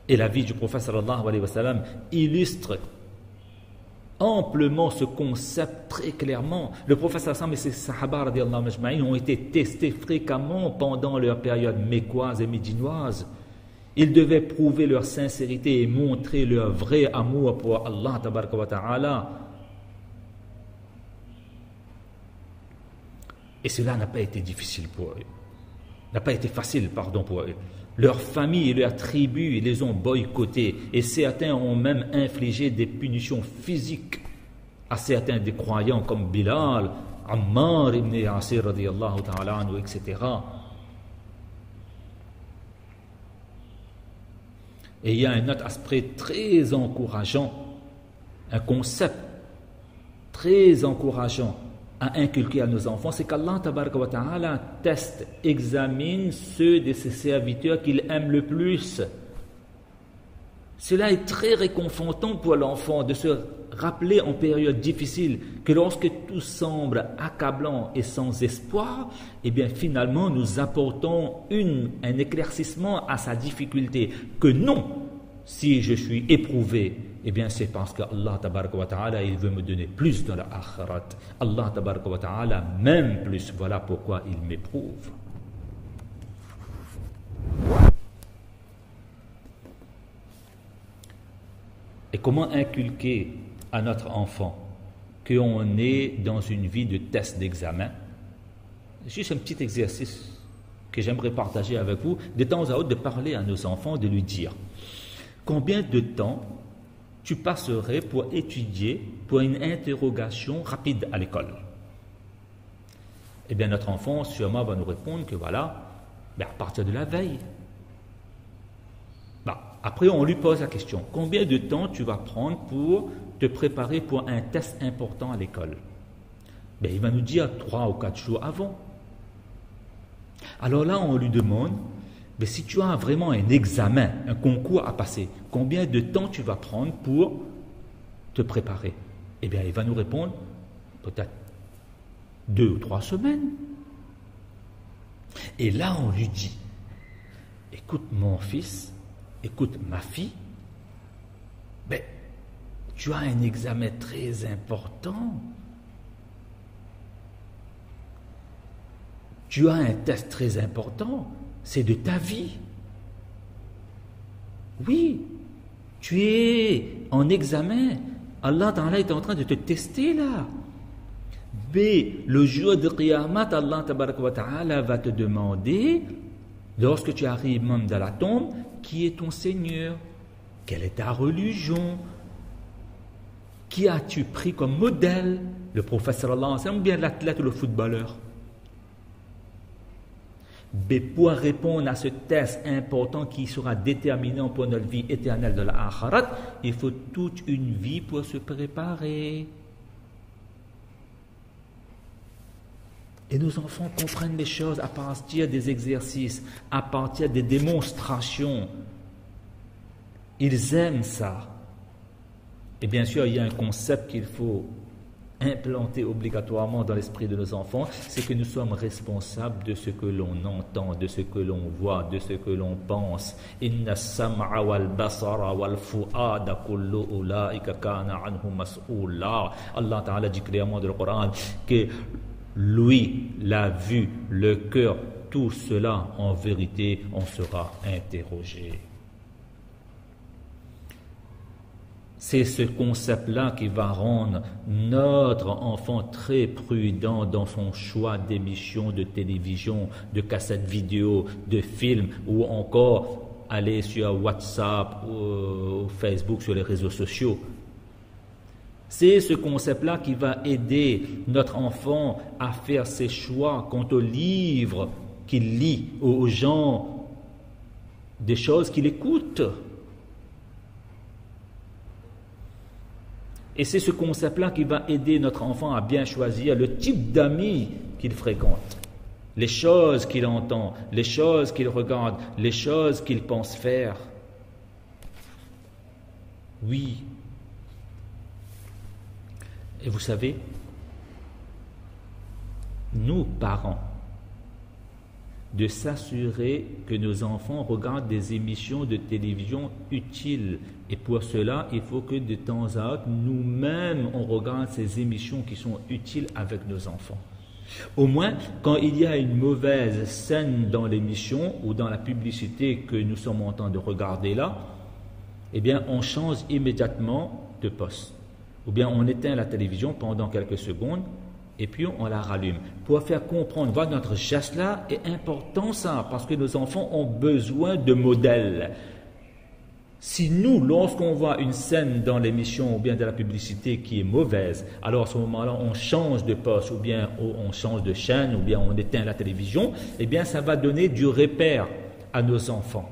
Et la vie du prophète sallallahu alayhi wa sallam illustre amplement ce concept très clairement. Le prophète sallallahu alayhi wa sallam et ses sahaba radiyallahu majma'in ont été testés fréquemment pendant leur période mécoise et médinoise. Ils devaient prouver leur sincérité et montrer leur vrai amour pour Allah tabaraka wa ta'ala. Et cela n'a pas été difficile pour eux. N'a pas été facile, pour eux. Leurs familles et leurs tribus les ont boycottés et certains ont même infligé des punitions physiques à certains des croyants comme Bilal, Ammar ibn Yasir radiyallahu ta'ala anhu, etc. Et il y a un autre aspect très encourageant, un concept très encourageant à inculquer à nos enfants, c'est qu'Allah tabaraka wa ta'ala teste, examine ceux de ses serviteurs qu'il aime le plus. Cela est très réconfortant pour l'enfant de se rappeler en période difficile que lorsque tout semble accablant et sans espoir, eh bien finalement nous apportons un éclaircissement à sa difficulté, que non, si je suis éprouvé, eh bien c'est parce que Allah tabaraka wa ta'ala il veut me donner plus dans la akhirat. Allah tabaraka wa ta'ala m'aime plus, voilà pourquoi il m'éprouve. Et comment inculquer à notre enfant qu'on est dans une vie de test d'examen? Juste un petit exercice que j'aimerais partager avec vous, de temps à autre de parler à nos enfants, de lui dire combien de temps tu passerais pour étudier pour une interrogation rapide à l'école? Eh bien, notre enfant, sûrement, va nous répondre que voilà, à partir de la veille. Après, on lui pose la question, combien de temps tu vas prendre pour te préparer pour un test important à l'école? Il va nous dire 3 ou 4 jours avant. Alors là, on lui demande, mais si tu as vraiment un examen, un concours à passer, combien de temps tu vas prendre pour te préparer? Eh bien, il va nous répondre, peut-être 2 ou 3 semaines. Et là, on lui dit, écoute mon fils, écoute ma fille, tu as un examen très important. Tu as un test très important. C'est de ta vie. Oui, tu es en examen. Allah Ta'ala est en train de te tester là. Le jour de Qiyamah, Allah Ta'ala va te demander, lorsque tu arrives même dans la tombe, qui est ton Seigneur? Quelle est ta religion? Qui as-tu pris comme modèle? Le prophète sallallahu alayhi wa sallam ou bien l'athlète ou le footballeur? Mais pour répondre à ce test important qui sera déterminant pour notre vie éternelle de la akhirat, il faut toute une vie pour se préparer. Et nos enfants comprennent les choses à partir des exercices, à partir des démonstrations. Ils aiment ça. Et bien sûr, il y a un concept qu'il faut implanter obligatoirement dans l'esprit de nos enfants, c'est que nous sommes responsables de ce que l'on entend, de ce que l'on voit, de ce que l'on pense. Inna sam'a wal basara wal fu'ada kullu ulaika kana anhu mas'ula. Allah Ta'ala dit clairement dans le Coran que lui, la vue, le cœur, tout cela, en vérité, on sera interrogé. C'est ce concept-là qui va rendre notre enfant très prudent dans son choix d'émissions de télévision, de cassettes vidéo, de films, ou encore aller sur WhatsApp ou Facebook, sur les réseaux sociaux. C'est ce concept-là qui va aider notre enfant à faire ses choix quant aux livres qu'il lit, aux gens, des choses qu'il écoute. Et c'est ce concept-là qui va aider notre enfant à bien choisir le type d'amis qu'il fréquente, les choses qu'il entend, les choses qu'il regarde, les choses qu'il pense faire. Oui. Et vous savez, nous, parents, de s'assurer que nos enfants regardent des émissions de télévision utiles. Et pour cela, il faut que de temps à autre, nous-mêmes, on regarde ces émissions qui sont utiles avec nos enfants. Au moins, quand il y a une mauvaise scène dans l'émission ou dans la publicité que nous sommes en train de regarder là, eh bien, on change immédiatement de poste. Ou bien on éteint la télévision pendant quelques secondes et puis on la rallume pour faire comprendre, voilà, notre geste là est important ça, parce que nos enfants ont besoin de modèles. Si nous, lorsqu'on voit une scène dans l'émission ou bien de la publicité qui est mauvaise, alors à ce moment-là on change de poste ou bien on change de chaîne ou bien on éteint la télévision, eh bien ça va donner du repère à nos enfants.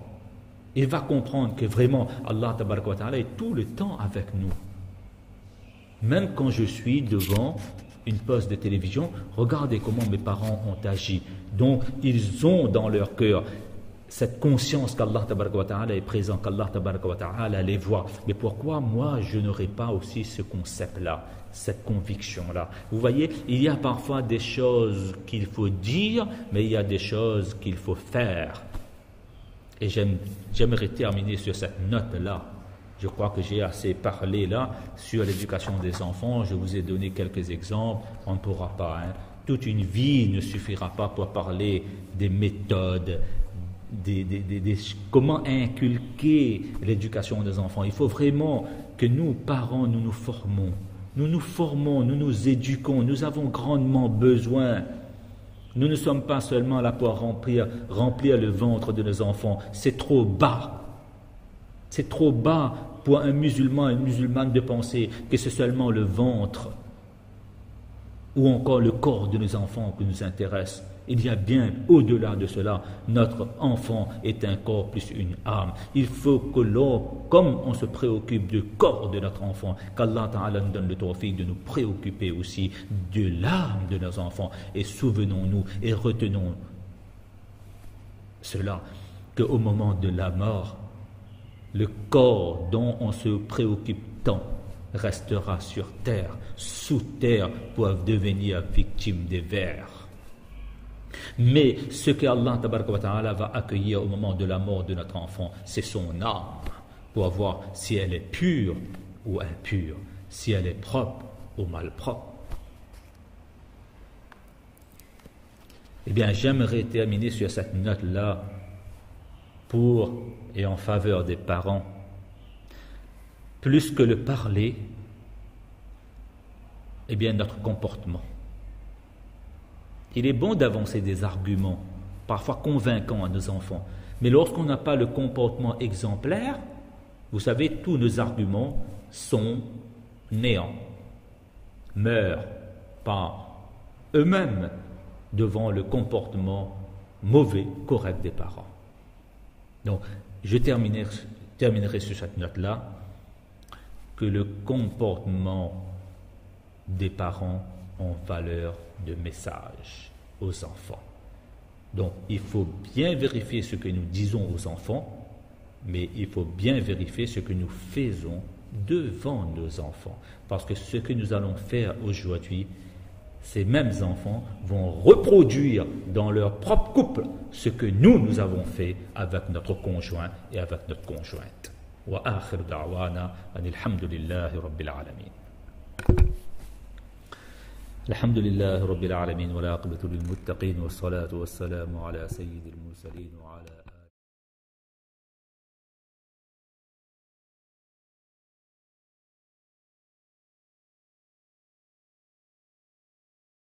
Il va comprendre que vraiment Allah Tabaraka wa Ta'ala est tout le temps avec nous. Même quand je suis devant une poste de télévision, regardez comment mes parents ont agi. Donc, ils ont dans leur cœur cette conscience qu'Allah Tabaraka wa Ta'ala est présent, qu'Allah Tabaraka wa Ta'ala les voit. Mais pourquoi moi, je n'aurais pas aussi ce concept-là, cette conviction-là? Vous voyez, il y a parfois des choses qu'il faut dire, mais il y a des choses qu'il faut faire. Et j'aimerais terminer sur cette note-là. Je crois que j'ai assez parlé là sur l'éducation des enfants. Je vous ai donné quelques exemples. On ne pourra pas. Toute une vie ne suffira pas pour parler des méthodes, comment inculquer l'éducation des enfants. Il faut vraiment que nous, parents, nous nous formons. Nous nous formons, nous nous éduquons. Nous avons grandement besoin. Nous ne sommes pas seulement là pour remplir le ventre de nos enfants. C'est trop bas. C'est trop bas pour un musulman, une musulmane de penser que c'est seulement le ventre ou encore le corps de nos enfants qui nous intéresse. Il y a bien au-delà de cela. Notre enfant est un corps plus une âme. Il faut que comme on se préoccupe du corps de notre enfant, qu'Allah Ta'ala nous donne le tawfiq de nous préoccuper aussi de l'âme de nos enfants. Et souvenons-nous et retenons cela, qu'au moment de la mort, le corps dont on se préoccupe tant restera sur terre, sous terre, pour devenir victime des vers. Mais ce que Allah Tabaraka wa Ta'ala va accueillir au moment de la mort de notre enfant, c'est son âme, pour voir si elle est pure ou impure, si elle est propre ou malpropre. Eh bien, j'aimerais terminer sur cette note-là pour et en faveur des parents. Plus que le parler, eh bien, notre comportement. Il est bon d'avancer des arguments, parfois convaincants à nos enfants, mais lorsqu'on n'a pas le comportement exemplaire, vous savez, tous nos arguments sont néants, meurent par eux-mêmes devant le comportement mauvais, correct des parents. Donc, je terminerai sur cette note-là, que le comportement des parents ont valeur de message. aux enfants. Donc, il faut bien vérifier ce que nous disons aux enfants, mais il faut bien vérifier ce que nous faisons devant nos enfants. Parce que ce que nous allons faire aujourd'hui, ces mêmes enfants vont reproduire dans leur propre couple ce que nous avons fait avec notre conjoint et avec notre conjointe. Wa akhir da'wana alhamdulillahi rabbil alamin. الحمد لله رب العالمين والعاقبة للمتقين والصلاة والسلام على سيد المرسلين وعلى